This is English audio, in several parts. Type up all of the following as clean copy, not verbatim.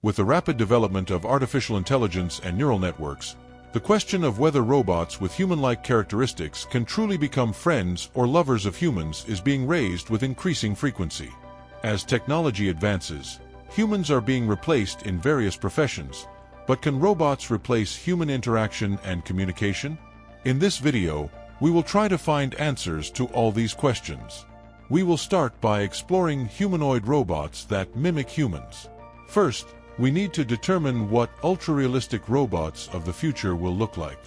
With the rapid development of artificial intelligence and neural networks, the question of whether robots with human-like characteristics can truly become friends or lovers of humans is being raised with increasing frequency. As technology advances, humans are being replaced in various professions, but can robots replace human interaction and communication? In this video, we will try to find answers to all these questions. We will start by exploring humanoid robots that mimic humans. First, we need to determine what ultra-realistic robots of the future will look like.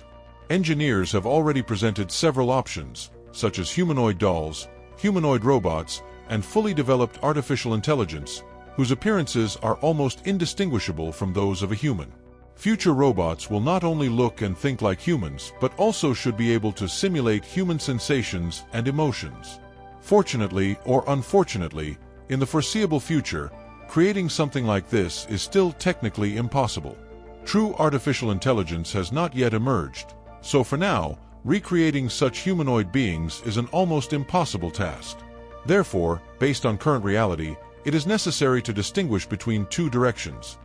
Engineers have already presented several options, such as humanoid dolls, humanoid robots, and fully developed artificial intelligence, whose appearances are almost indistinguishable from those of a human. Future robots will not only look and think like humans, but also should be able to simulate human sensations and emotions. Fortunately or unfortunately, in the foreseeable future, creating something like this is still technically impossible. True artificial intelligence has not yet emerged, so for now, recreating such humanoid beings is an almost impossible task. Therefore, based on current reality, it is necessary to distinguish between two directions.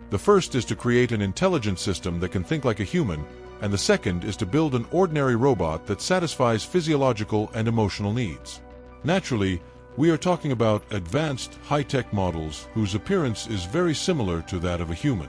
The first is to create an intelligent system that can think like a human, and the second is to build an ordinary robot that satisfies physiological and emotional needs. Naturally, we are talking about advanced, high-tech models whose appearance is very similar to that of a human.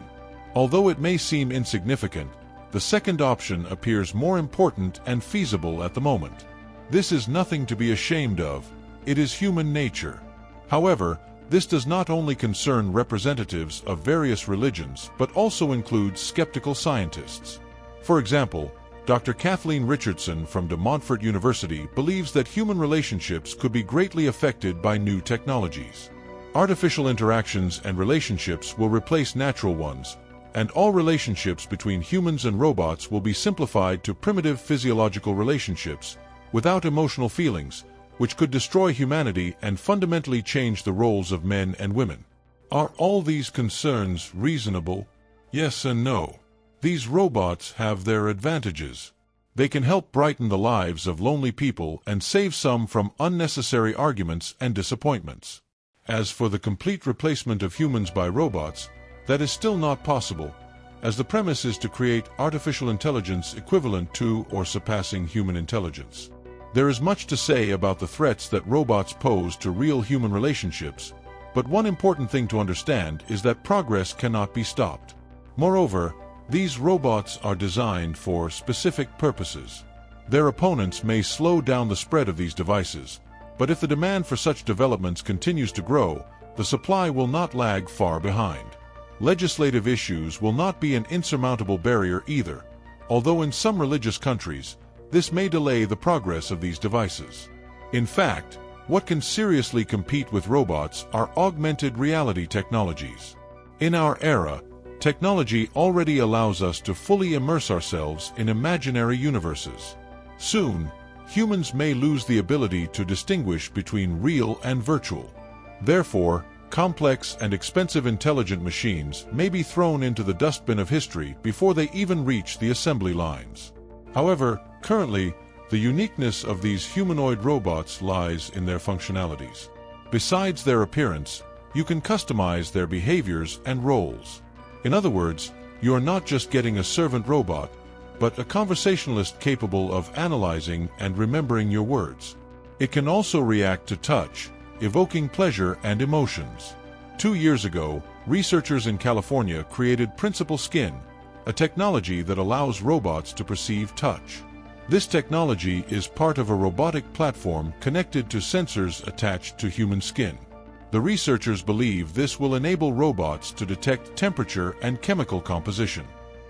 Although it may seem insignificant, the second option appears more important and feasible at the moment. This is nothing to be ashamed of. It is human nature. However, this does not only concern representatives of various religions, but also includes skeptical scientists. For example, Dr. Kathleen Richardson from De Montfort University believes that human relationships could be greatly affected by new technologies. Artificial interactions and relationships will replace natural ones, and all relationships between humans and robots will be simplified to primitive physiological relationships, without emotional feelings, which could destroy humanity and fundamentally change the roles of men and women. Are all these concerns reasonable? Yes and no. These robots have their advantages. They can help brighten the lives of lonely people and save some from unnecessary arguments and disappointments. As for the complete replacement of humans by robots, that is still not possible, as the premise is to create artificial intelligence equivalent to or surpassing human intelligence. There is much to say about the threats that robots pose to real human relationships, but one important thing to understand is that progress cannot be stopped. Moreover, these robots are designed for specific purposes. Their opponents may slow down the spread of these devices, but if the demand for such developments continues to grow, the supply will not lag far behind. Legislative issues will not be an insurmountable barrier either, although in some religious countries, this may delay the progress of these devices. In fact, what can seriously compete with robots are augmented reality technologies. In our era, technology already allows us to fully immerse ourselves in imaginary universes. Soon, humans may lose the ability to distinguish between real and virtual. Therefore, complex and expensive intelligent machines may be thrown into the dustbin of history before they even reach the assembly lines. However, currently, the uniqueness of these humanoid robots lies in their functionalities. Besides their appearance, you can customize their behaviors and roles. In other words, you are not just getting a servant robot, but a conversationalist capable of analyzing and remembering your words. It can also react to touch, evoking pleasure and emotions. 2 years ago, researchers in California created Principal Skin, a technology that allows robots to perceive touch. This technology is part of a robotic platform connected to sensors attached to human skin. The researchers believe this will enable robots to detect temperature and chemical composition.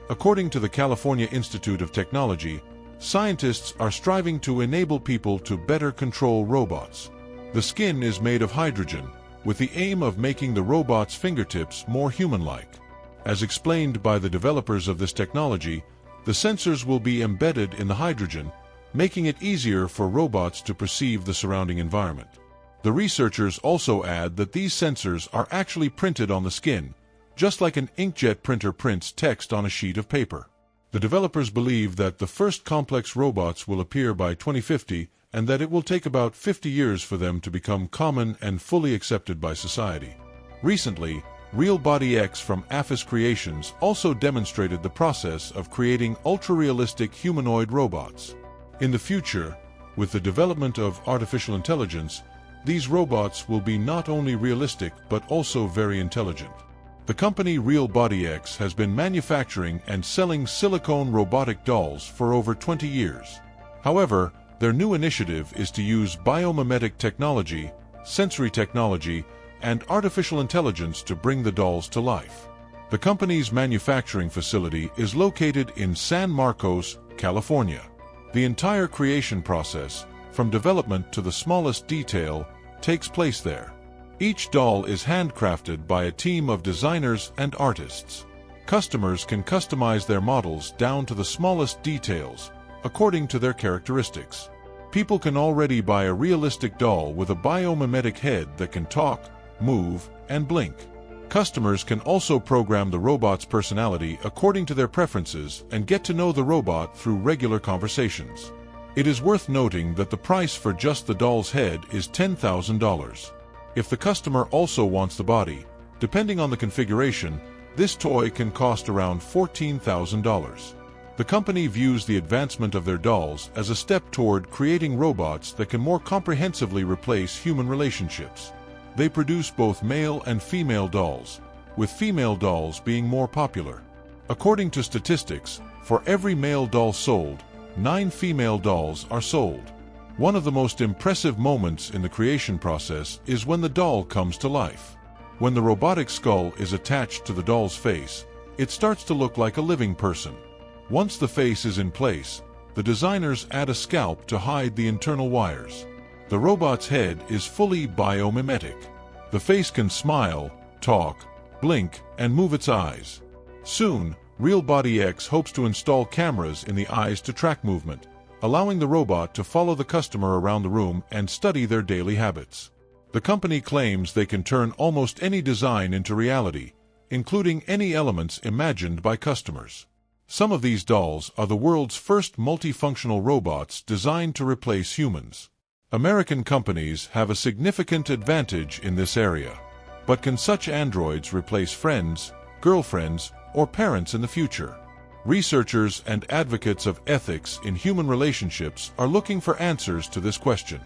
According to the California Institute of Technology, scientists are striving to enable people to better control robots. The skin is made of hydrogen, with the aim of making the robot's fingertips more human-like. As explained by the developers of this technology, the sensors will be embedded in the hydrogen, making it easier for robots to perceive the surrounding environment. The researchers also add that these sensors are actually printed on the skin, just like an inkjet printer prints text on a sheet of paper. The developers believe that the first complex robots will appear by 2050 and that it will take about 50 years for them to become common and fully accepted by society. Recently, RealBodyX from AFIS Creations also demonstrated the process of creating ultra-realistic humanoid robots. In the future, with the development of artificial intelligence, these robots will be not only realistic but also very intelligent. The company RealBodyX has been manufacturing and selling silicone robotic dolls for over 20 years. However, their new initiative is to use biomimetic technology, sensory technology, and artificial intelligence to bring the dolls to life. The company's manufacturing facility is located in San Marcos, California. The entire creation process, from development to the smallest detail, takes place there. Each doll is handcrafted by a team of designers and artists. Customers can customize their models down to the smallest details, according to their characteristics. People can already buy a realistic doll with a biomimetic head that can talk, move, and blink. Customers can also program the robot's personality according to their preferences and get to know the robot through regular conversations. It is worth noting that the price for just the doll's head is $10,000. If the customer also wants the body, depending on the configuration, this toy can cost around $14,000. The company views the advancement of their dolls as a step toward creating robots that can more comprehensively replace human relationships. They produce both male and female dolls, with female dolls being more popular. According to statistics, for every male doll sold, 9 female dolls are sold. One of the most impressive moments in the creation process is when the doll comes to life. When the robotic skull is attached to the doll's face, it starts to look like a living person. Once the face is in place, the designers add a scalp to hide the internal wires. The robot's head is fully biomimetic. The face can smile, talk, blink, and move its eyes. Soon, RealBodyX hopes to install cameras in the eyes to track movement, allowing the robot to follow the customer around the room and study their daily habits. The company claims they can turn almost any design into reality, including any elements imagined by customers. Some of these dolls are the world's first multifunctional robots designed to replace humans. American companies have a significant advantage in this area. But can such androids replace friends, girlfriends, or parents in the future? Researchers and advocates of ethics in human relationships are looking for answers to this question.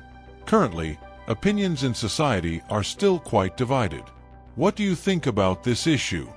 Currently, opinions in society are still quite divided. What do you think about this issue?